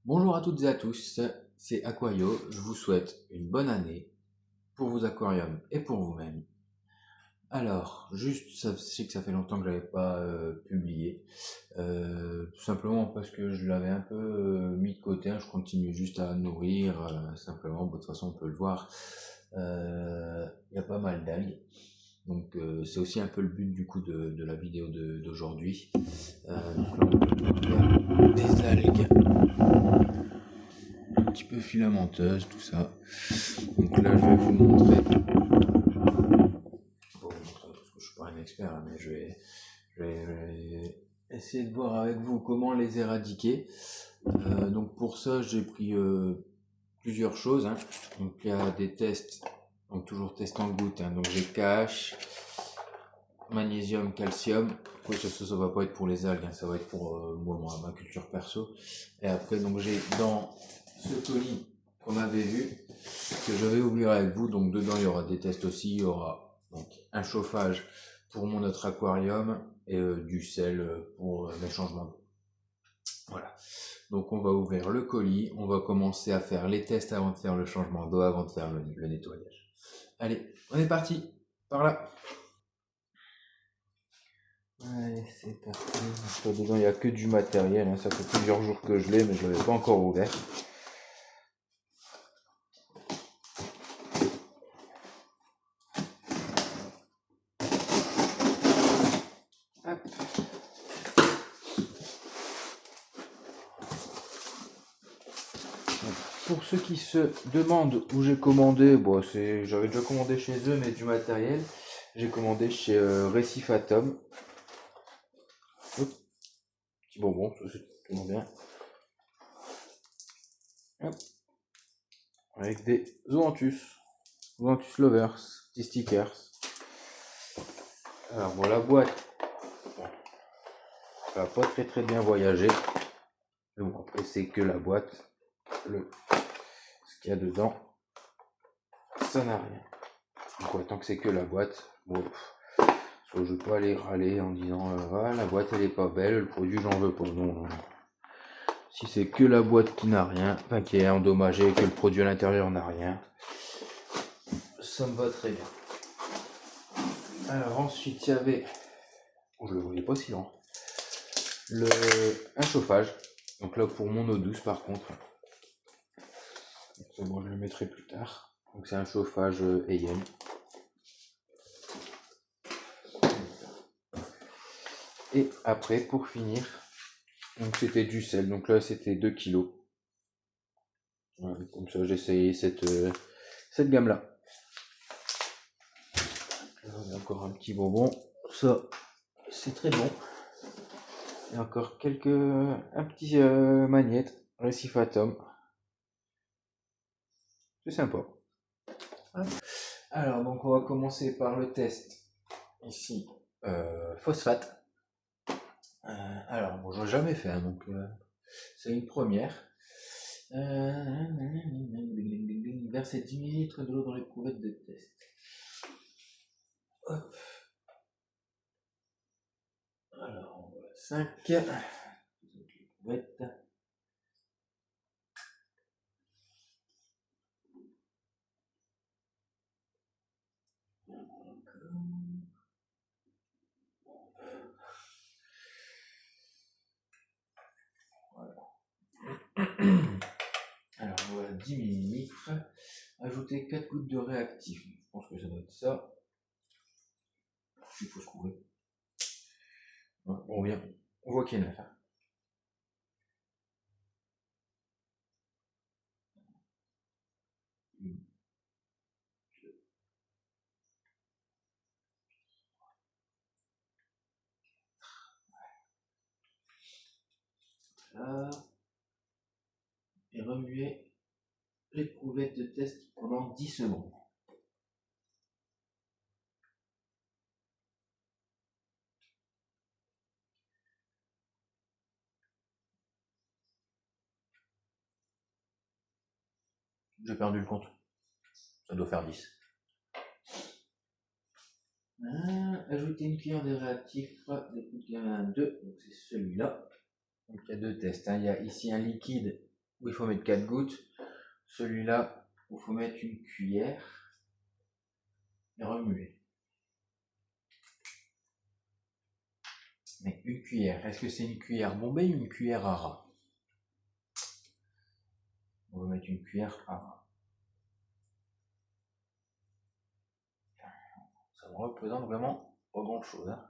Bonjour à toutes et à tous, c'est Aquayo, je vous souhaite une bonne année pour vos aquariums et pour vous-même. Alors, juste, je sais que ça fait longtemps que je n'avais pas publié, tout simplement parce que je l'avais un peu mis de côté, hein, je continue juste à nourrir, simplement, bon, de toute façon on peut le voir, il y a pas mal d'algues, donc c'est aussi un peu le but du coup de la vidéo d'aujourd'hui. Donc là, il y a des algues un petit peu filamenteuses, tout ça. Donc là, je vais vous montrer. Bon, parce que je suis pas un expert, hein, mais je vais essayer de voir avec vous comment les éradiquer. Donc pour ça, j'ai pris plusieurs choses, hein. Donc il y a des tests, donc toujours test en gouttes, hein. Donc j'ai KH, magnésium, calcium. Oui, ça va pas être pour les algues, hein, ça va être pour moi, ma culture perso. Et après, donc j'ai dans ce colis qu'on avait vu, que je vais ouvrir avec vous. Donc dedans, il y aura des tests aussi. Il y aura donc un chauffage pour mon autre aquarium et du sel pour les changements d'eau. Voilà. Donc on va ouvrir le colis. On va commencer à faire les tests avant de faire le changement d'eau, avant de faire le nettoyage. Allez, on est parti. Par là. Allez, c'est parti. Dedans, il n'y a que du matériel, hein. Ça fait plusieurs jours que je l'ai, mais je ne l'avais pas encore ouvert. Hop. Pour ceux qui se demandent où j'ai commandé, bon, j'avais déjà commandé chez eux, mais du matériel. J'ai commandé chez Recifatom. Hop. Petit bonbon, ça c'est tellement bien. Hop. Avec des Zoanthus Lovers, petits stickers. Alors bon, la boîte, bon, ça va pas très bien voyager. Mais bon, après c'est que la boîte. Ce qu'il y a dedans, ça n'a rien. Donc tant que c'est que la boîte, bon, je peux aller râler en disant la boîte elle est pas belle, le produit j'en veux pas. Non, non. Si c'est que la boîte qui n'a rien, enfin qui est endommagée, que le produit à l'intérieur n'a rien, ça me va très bien. Alors ensuite il y avait, je le voyais pas si loin, un chauffage. Donc là pour mon eau douce par contre, ça, bon, je le mettrai plus tard. Donc c'est un chauffage EM. Et après pour finir, donc c'était du sel, donc là c'était 2 kilos. Voilà, comme ça j'ai essayé cette gamme là. Là on a encore un petit bonbon, ça c'est très bon. Et encore un petit magnète Recifatom. C'est sympa. Alors donc on va commencer par le test ici phosphate. Alors bon, je n'ai jamais fait, hein, donc c'est une première. Verser 10 ml de l'eau dans les couvettes de test. Hop. Alors on va 5 couvettes. Alors voilà 10 ml. Ajouter 4 gouttes de réactif. Je pense que ça doit être ça. Il faut se couvrir. On voit qu'il y a une affaire. Là. Et remuer l'éprouvette de test pendant 10 secondes. J'ai perdu le compte. Ça doit faire 10. Ajouter une cuillère de réactif. Il y en a 2, donc c'est celui-là. Donc il y a 2 tests, hein. Il y a ici un liquide où il faut mettre 4 gouttes. Celui-là, où il faut mettre une cuillère et remuer. Mais une cuillère, est-ce que c'est une cuillère bombée ou une cuillère à ras? On va mettre une cuillère à ras. Ça me représente vraiment pas grand chose. Hein.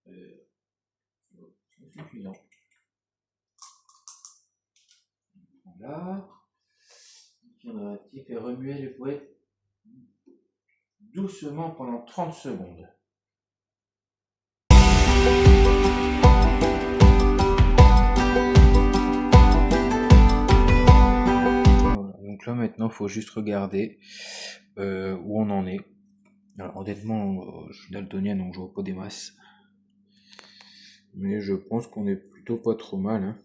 C'est suffisant. Voilà. Et remuer les poêles doucement pendant 30 secondes. Voilà, donc là maintenant il faut juste regarder où on en est. Alors honnêtement, je suis daltonien donc je vois pas des masses. Mais je pense qu'on est plutôt pas trop mal. Hein.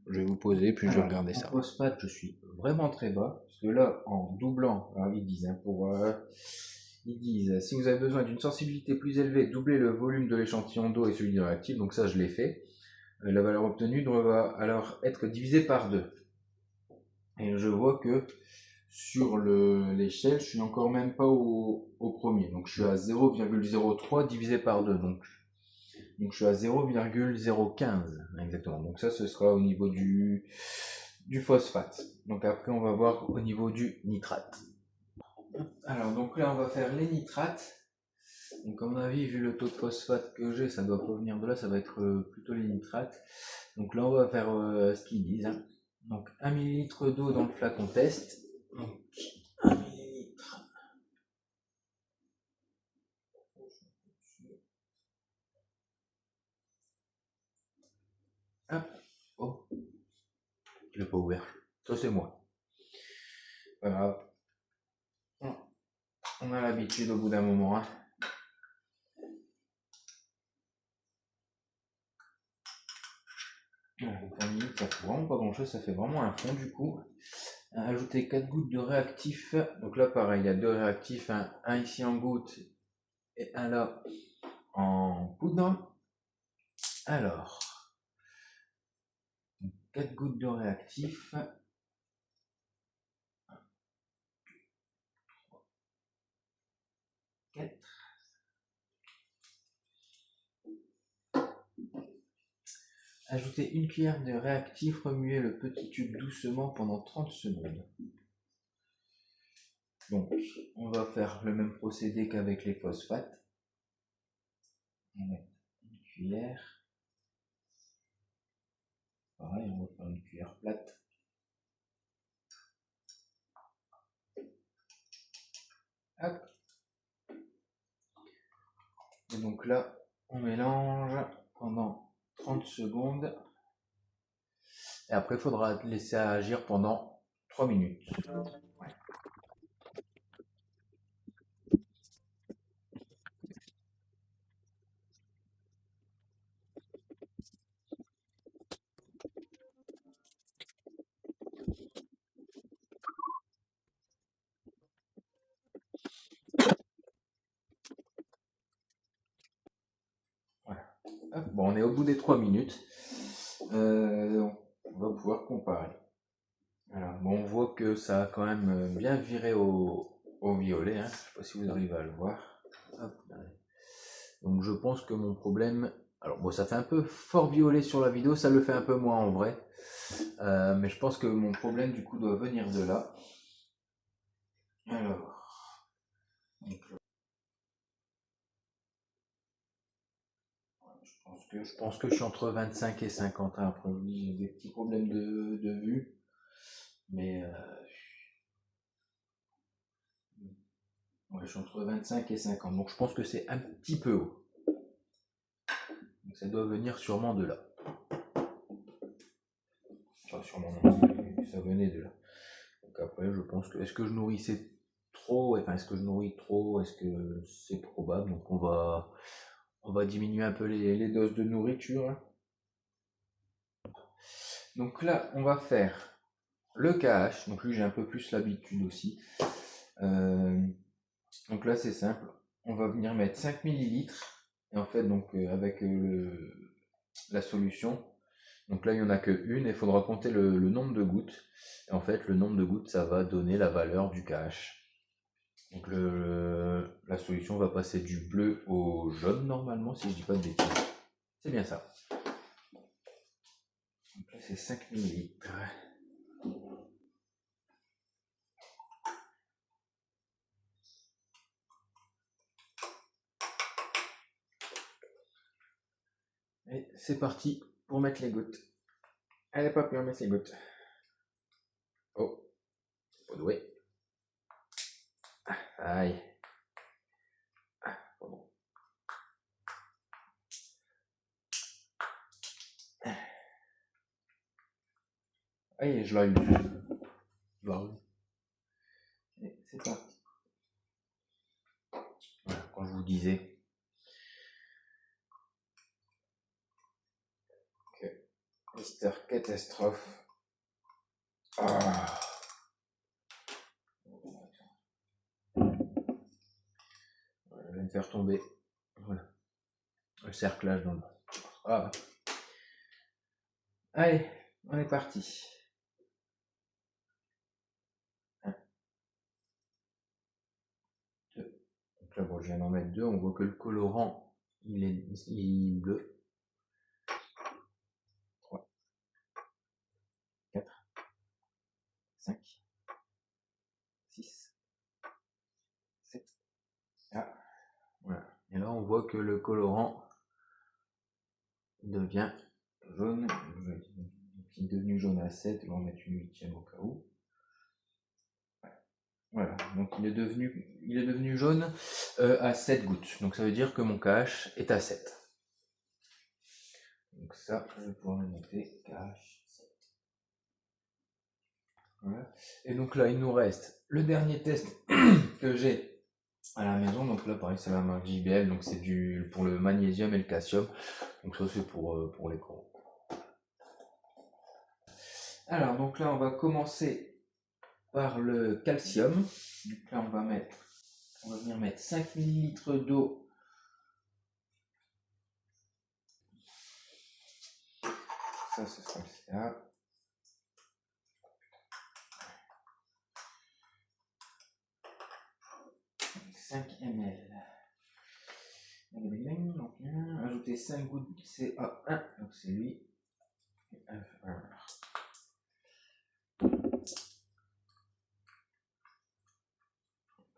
Je vais vous poser puis je vais regarder ça. En phosphate, je suis vraiment très bas. Parce que là, en doublant, alors ils disent, hein, ils disent, si vous avez besoin d'une sensibilité plus élevée, doublez le volume de l'échantillon d'eau et celui du réactif. Donc ça, je l'ai fait. La valeur obtenue doit alors être divisée par 2. Et je vois que sur l'échelle, je suis encore même pas au premier. Donc je suis à 0,03 divisé par 2. Donc je suis à 0,015 exactement. Donc ça, ce sera au niveau du phosphate. Donc après, on va voir au niveau du nitrate. Alors donc là, on va faire les nitrates. Donc à mon avis, vu le taux de phosphate que j'ai, ça doit pas venir de là, ça va être plutôt les nitrates. Donc là, on va faire ce qu'ils disent. Hein. Donc 1 ml d'eau dans le flacon test. Donc 1 millilitre. Hop. Oh. Il n'est pas ouvert. Ça, c'est moi. Voilà. On a l'habitude au bout d'un moment. Hein. Donc 1 minute, ça fait vraiment pas grand chose, ça fait vraiment un fond du coup. Ajouter 4 gouttes de réactif. Donc là pareil, il y a 2 réactifs, un ici en gouttes et un là en poudre. Alors, 4 gouttes de réactif. 4. Ajoutez une cuillère de réactif, remuez le petit tube doucement pendant 30 secondes. Donc, on va faire le même procédé qu'avec les phosphates. On met une cuillère. Pareil, on va faire une cuillère plate. Hop. Et donc là, on mélange pendant 30 secondes. Et après, il faudra laisser agir pendant 3 minutes. Ouais. Voilà. Hop, bon, on est au bout des 3 minutes. On va pouvoir comparer. Alors, bon, on voit que ça a quand même bien viré au violet. Hein. Je ne sais pas si vous arrivez à le voir. Hop. Donc je pense que mon problème... Alors bon, ça fait un peu fort violet sur la vidéo, ça le fait un peu moins en vrai. Mais je pense que mon problème du coup doit venir de là. Alors... Je pense que je suis entre 25 et 50. Hein. Après, j'ai des petits problèmes de vue. Mais... Ouais, je suis entre 25 et 50. Donc je pense que c'est un petit peu haut. Donc ça doit venir sûrement de là. Enfin, sûrement non, ça venait de là. Donc après, je pense que... Est-ce que je nourrissais trop? Enfin, est-ce que je nourris trop? Est-ce que c'est probable? Donc on va diminuer un peu les doses de nourriture. Hein. Donc là, on va faire le KH. Donc lui, j'ai un peu plus l'habitude aussi. Donc là, c'est simple. On va venir mettre 5 ml. Et en fait, donc avec la solution, Donc là, il n'y en a qu'une et il faudra compter le nombre de gouttes. Et en fait, le nombre de gouttes, ça va donner la valeur du KH. Donc la solution va passer du bleu au jaune normalement, si je dis pas de bêtises. C'est bien ça. Donc là, c'est 5 millilitres. Et c'est parti pour mettre les gouttes. Allez, papy, on met ses gouttes. Oh, pas doué. Aïe. Pas bon. Aïe, je l'ai eu. Et c'est parti. Voilà, quand je vous disais que Mister Catastrophe. Ah. Voilà, je vais me faire tomber. Voilà. Le cerclage dans le bas. Ah. Allez, on est parti. 1, 2. Donc là, bon, je viens d'en mettre 2. On voit que le colorant, il est bleu. 3, 4, 5, 6, 7. Ah, voilà. Et là, on voit que le colorant devient jaune. Il est devenu jaune à 7. On va mettre une huitième au cas où. Voilà, donc il est devenu jaune à 7 gouttes. Donc ça veut dire que mon KH est à 7. Donc ça, je vais pouvoir le noter. KH 7. Voilà. Et donc là, il nous reste le dernier test que j'ai à la maison. Donc là, pareil, c'est la marque JBL. Donc c'est pour le magnésium et le calcium. Donc ça, c'est pour les coraux. Alors, donc là, on va commencer par le calcium. Donc là, on va venir mettre 5 ml d'eau. Ça, ce sera le CA. 5 ml. Donc, ajouter 5 gouttes de CA1, donc c'est lui.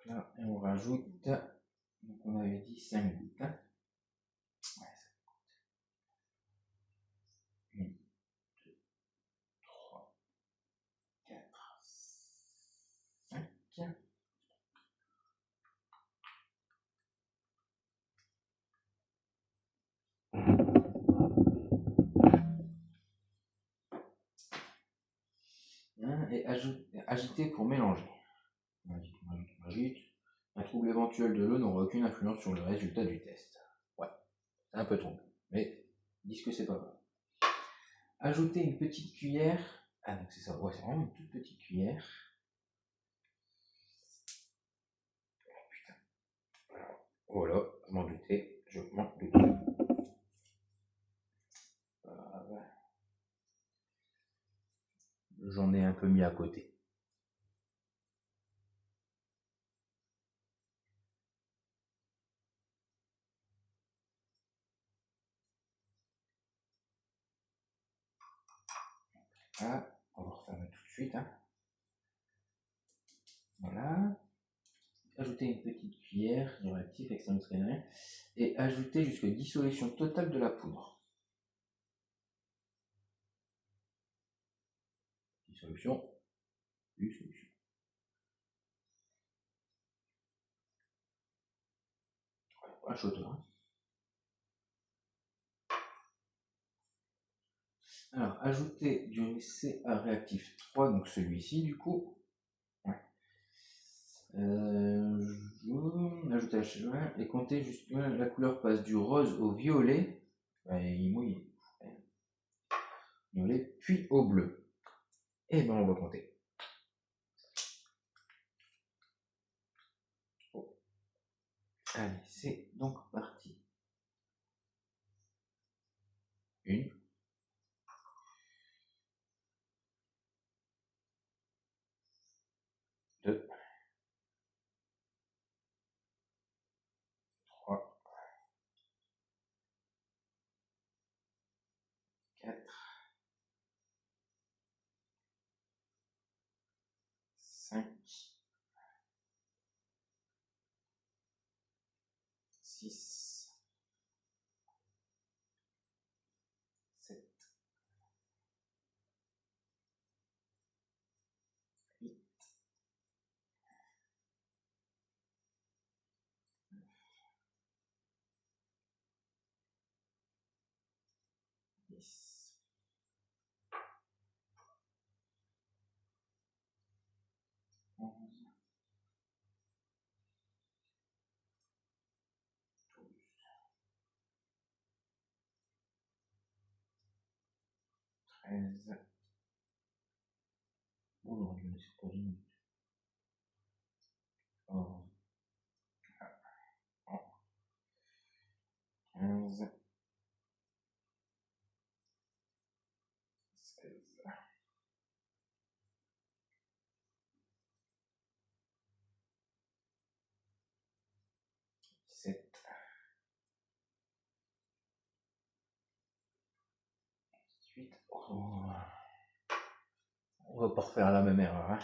Là, et on rajoute, donc on avait dit 5 gouttes. Hein. Ouais, 1, 2, 3, 4, 5. Et agiter pour mélanger. On agite. Un trouble éventuel de l'eau n'aura aucune influence sur le résultat du test. Ouais, c'est un peu trompé, mais disent que c'est pas grave. Ajouter une petite cuillère. Ah, donc c'est ça, ouais, c'est vraiment une toute petite cuillère. Putain. Voilà, je m'en doutais, J'en ai un peu mis à côté. Ah, on va refermer tout de suite. Hein. Voilà. Ajouter une petite cuillère de réactif extrême traînée et ajouter jusqu'à dissolution totale de la poudre. Dissolution. Un shooter. Hein. Alors, ajouter du CA réactif 3, donc celui-ci du coup. Ouais. Ajouter H1 et compter juste la couleur passe du rose au violet. Il mouille. Violet, puis au bleu. Et ben on va compter. Oh. Allez, c'est donc parti. 1, 5, 6, 7, 8, 10, 11, 12, 13. Oh non, je ne sais pas une minute. 14, 15, 16, 17, 18. Oh, on va pas refaire la même erreur, hein.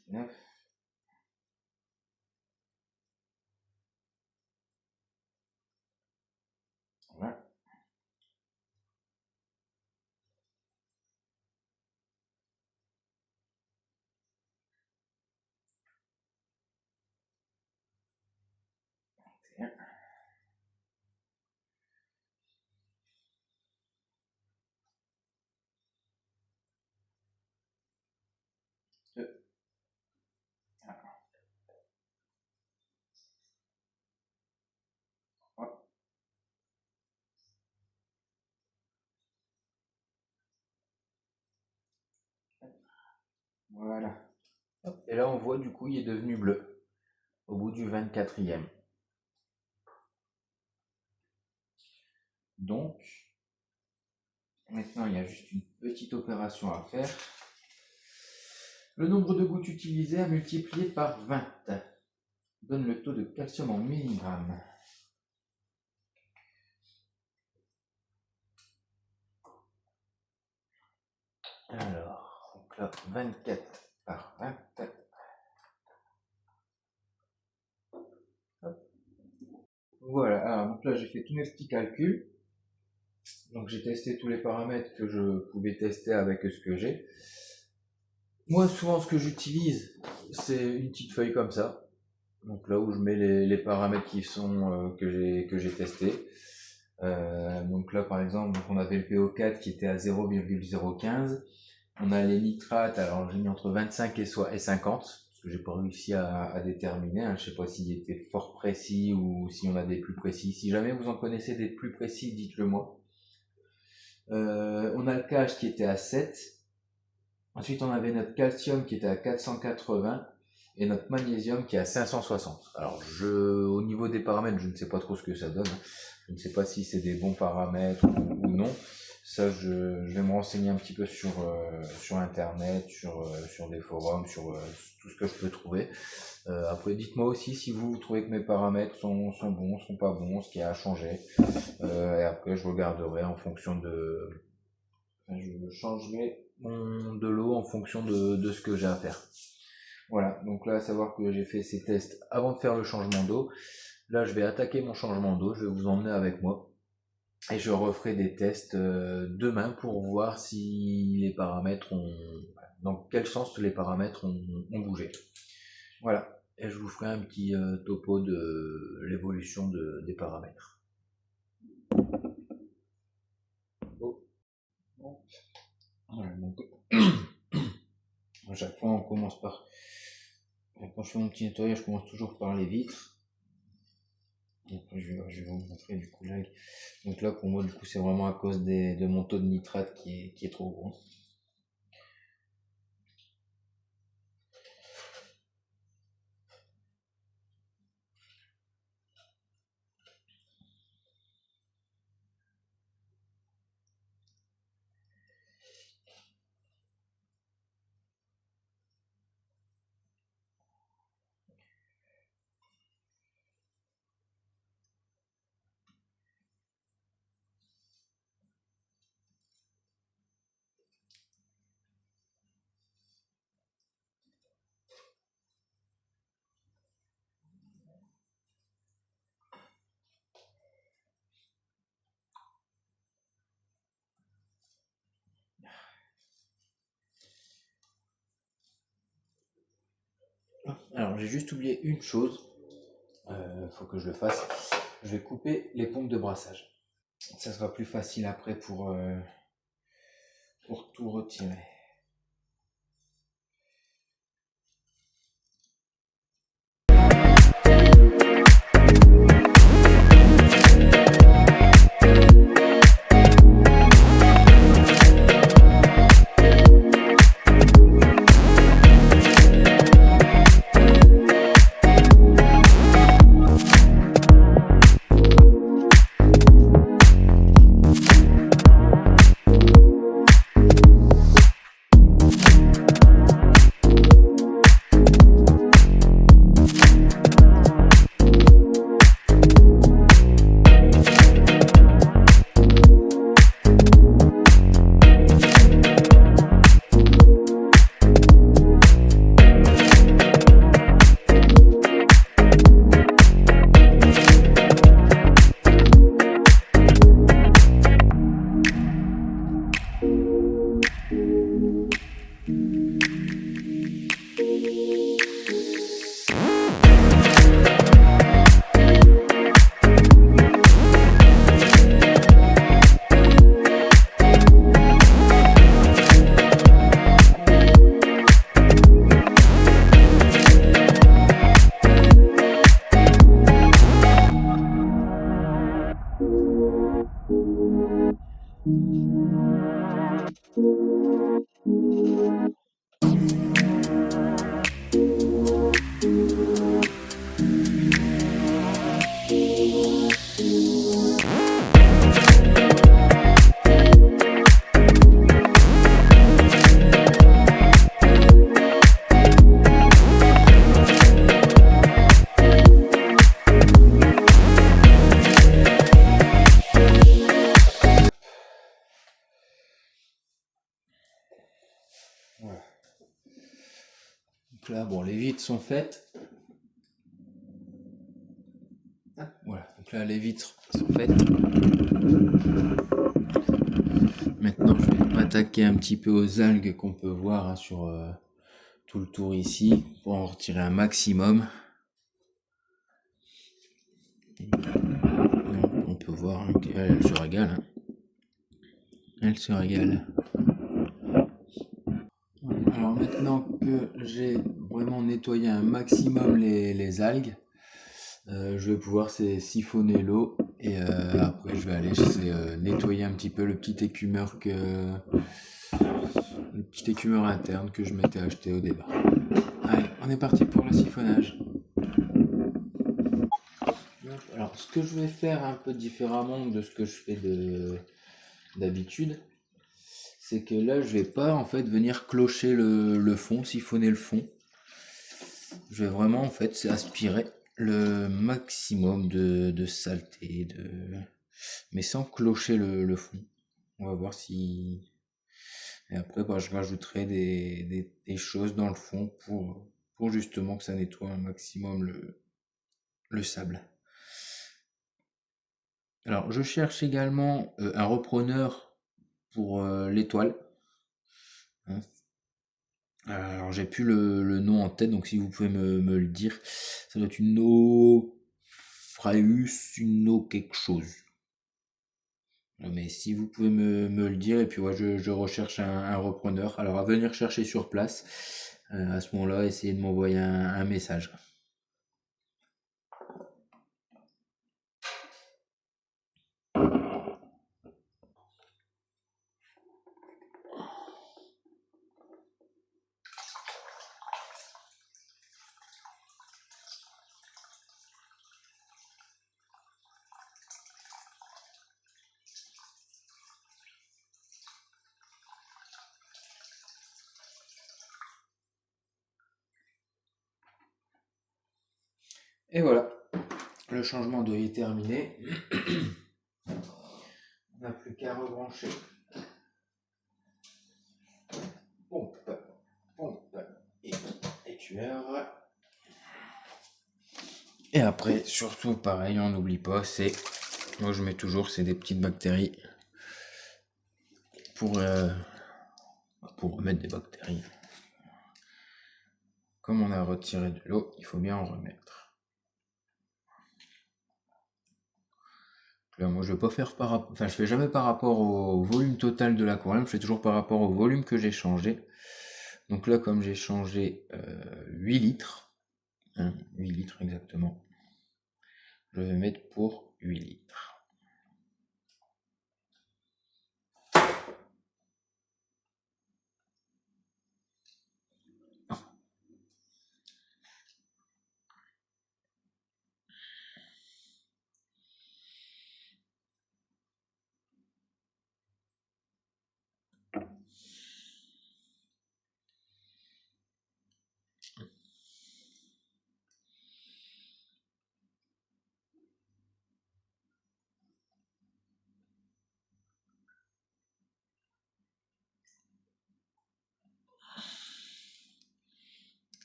19, voilà. 21, 2, voilà. Et là, on voit du coup, il est devenu bleu au bout du 24e. Donc, maintenant, il y a juste une petite opération à faire. Le nombre de gouttes utilisées à multiplier par 20 donne le taux de calcium en milligrammes. Alors, donc là, 24 par 20. Hop. Voilà, alors donc là j'ai fait tous mes petits calculs. Donc j'ai testé tous les paramètres que je pouvais tester avec ce que j'ai. Moi souvent ce que j'utilise c'est une petite feuille comme ça. Donc là où je mets les paramètres qui sont que j'ai testés. Donc là par exemple donc on avait le PO4 qui était à 0,015. On a les nitrates, alors j'ai mis entre 25 et 50, parce que j'ai pas réussi à déterminer, hein. Je sais pas s'il était fort précis ou si on a des plus précis. Si jamais vous en connaissez des plus précis, dites-le moi. On a le KH qui était à 7. Ensuite, on avait notre calcium qui était à 480 et notre magnésium qui est à 560. Alors, au niveau des paramètres, je ne sais pas trop ce que ça donne. Je ne sais pas si c'est des bons paramètres ou non. Ça, je vais me renseigner un petit peu sur Internet, sur des forums, sur tout ce que je peux trouver. Après, dites-moi aussi si vous trouvez que mes paramètres sont bons, sont pas bons, ce qui a à changer. Et après, je regarderai en fonction de... Je changerai de l'eau en fonction de ce que j'ai à faire. Voilà, donc là, à savoir que j'ai fait ces tests avant de faire le changement d'eau. Là, je vais attaquer mon changement d'eau, je vais vous emmener avec moi. Et je referai des tests demain pour voir si les paramètres ont... dans quel sens les paramètres ont bougé. Voilà, et je vous ferai un petit topo de l'évolution des paramètres. Oh. Voilà, donc... à chaque fois, on commence par... Quand je fais mon petit nettoyage, je commence toujours par les vitres. Donc, je vais vous montrer du coup là. Donc là, pour moi, du coup, c'est vraiment à cause de mon taux de nitrate qui est trop gros. Alors j'ai juste oublié une chose, faut que je le fasse. Je vais couper les pompes de brassage. Ça sera plus facile après pour tout retirer. Voilà. Donc là, bon, les vitres sont faites. Voilà, donc là, les vitres sont faites. Maintenant, je vais m'attaquer un petit peu aux algues qu'on peut voir sur tout le tour ici pour en retirer un maximum. On peut voir qu'elle se régale. Elle se régale. Alors maintenant que j'ai vraiment nettoyé un maximum les algues, je vais pouvoir siphonner l'eau et après je vais aller nettoyer un petit peu le petit écumeur interne que je m'étais acheté au départ. Allez, on est parti pour le siphonnage. Alors ce que je vais faire un peu différemment de ce que je fais d'habitude, c'est que là je vais pas en fait venir clocher le fond, siphonner le fond. Je vais vraiment en fait aspirer le maximum de saleté, mais sans clocher le fond. On va voir si... Et après je rajouterai des choses dans le fond pour justement que ça nettoie un maximum le sable. Alors je cherche également un repreneur pour l'étoile. Hein. Alors j'ai plus le nom en tête, donc si vous pouvez me le dire, ça doit être une Fraeus, une quelque chose. Mais si vous pouvez me le dire, et puis je recherche un repreneur. Alors à venir chercher sur place, à ce moment-là, essayez de m'envoyer un message. Et voilà, le changement d'eau est terminé. On n'a plus qu'à rebrancher. Pompe et écueur. Et après, surtout pareil, on n'oublie pas, moi je mets toujours, c'est des petites bactéries pour remettre des bactéries. comme on a retiré de l'eau, il faut bien en remettre. Là, moi, je vais pas faire je fais jamais par rapport au volume total de l'aquarium, je fais toujours par rapport au volume que j'ai changé. Donc là, comme j'ai changé 8 litres, 8 litres exactement, je vais mettre pour 8 litres.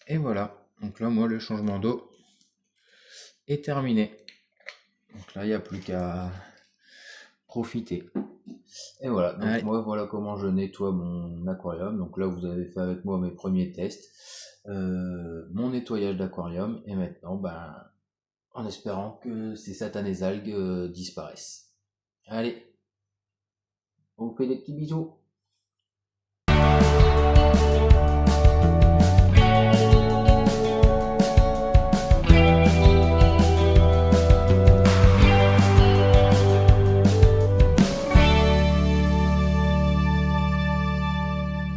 Et voilà, donc là, moi, le changement d'eau est terminé. Donc là, il n'y a plus qu'à profiter. Et voilà, donc Allez. moi, voilà comment je nettoie mon aquarium. Donc là, vous avez fait avec moi mes premiers tests, mon nettoyage d'aquarium. Et maintenant, en espérant que ces satanées algues disparaissent. Allez, on vous fait des petits bisous.